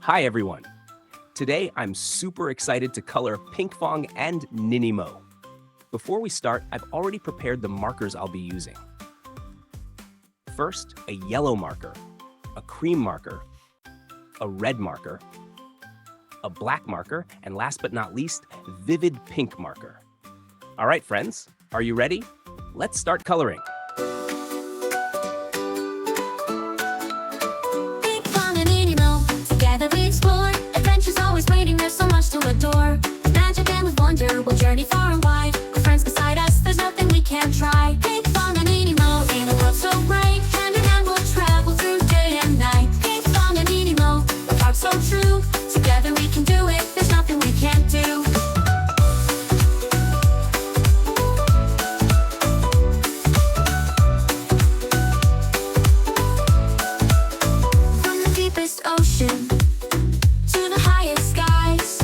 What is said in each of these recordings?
Hi everyone! Today I'm super excited to color Pinkfong and Ninimo. Before we start, I've already prepared the markers I'll be using. First, a yellow marker, a cream marker, a red marker, a black marker, and last but not least, vivid pink marker. All right, friends, are you ready? Let's start coloring. Pinkfong and Ninimo, together we explore. Adventure's always waiting, there's so much to adore. With magic and with wonder, we'll journey far and wide. With friends beside us, there's nothing we can't try. Pinkfong and Ninimo, in a world so bright. Hand in hand we'll travel through day and night. Pinkfong and Ninimo, with hearts so true. Together we can do it, there's nothing we can't do. From the deepest ocean to the highest skies,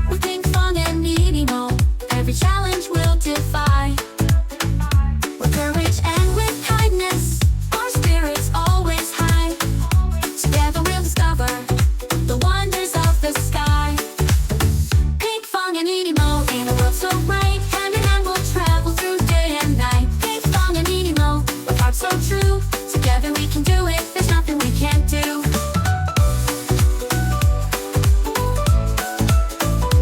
with Pinkfong and Ninimo, every challenge we'll defy. With courage and with kindness, our spirits always high. Together we'll discover the wonders of the sky. Pinkfong and Ninimo, in a world so bright. Hand in hand we'll travel through day and night. Pinkfong and Ninimo, with hearts so true. Together we can do it, there's nothing we can't do.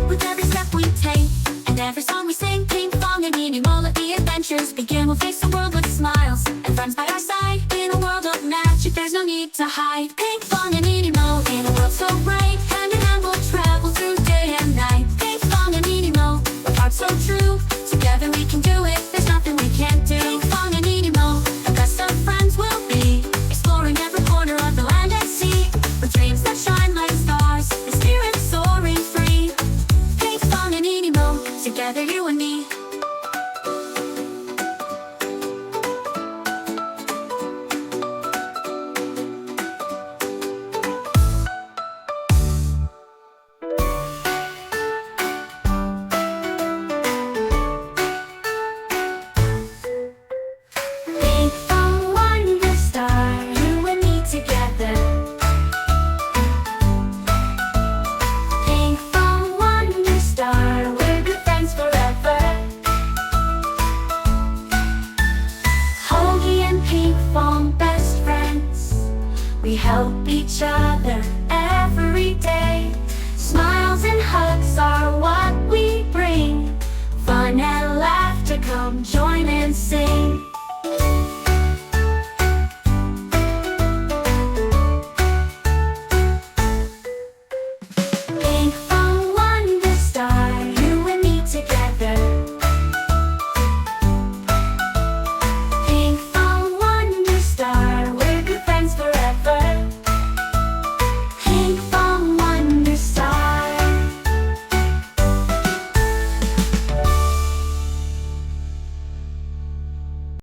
With every step we take and every song we sing, Pinkfong and Ninimo, let the adventures begin. We'll face the world with smiles and friends by our side. In a world of magic, there's no need to hide. Pinkfong and Ninimo, in a world so bright. Hand in hand we'll travel through day and night. Pinkfong and Ninimo, with hearts so true. Together we can do it, there's nothing we can't do. Pinkfong and Ninimo, the best of friends will be. Exploring every corner of the land and sea. With dreams that shine like stars, and spirits soaring free. Pinkfong and Ninimo, together you and me. Pinkfong, wonder star, you and me together. Pinkfong, wonder star, we're good friends forever. Hoagie and Pinkfong, best friends, we help each other.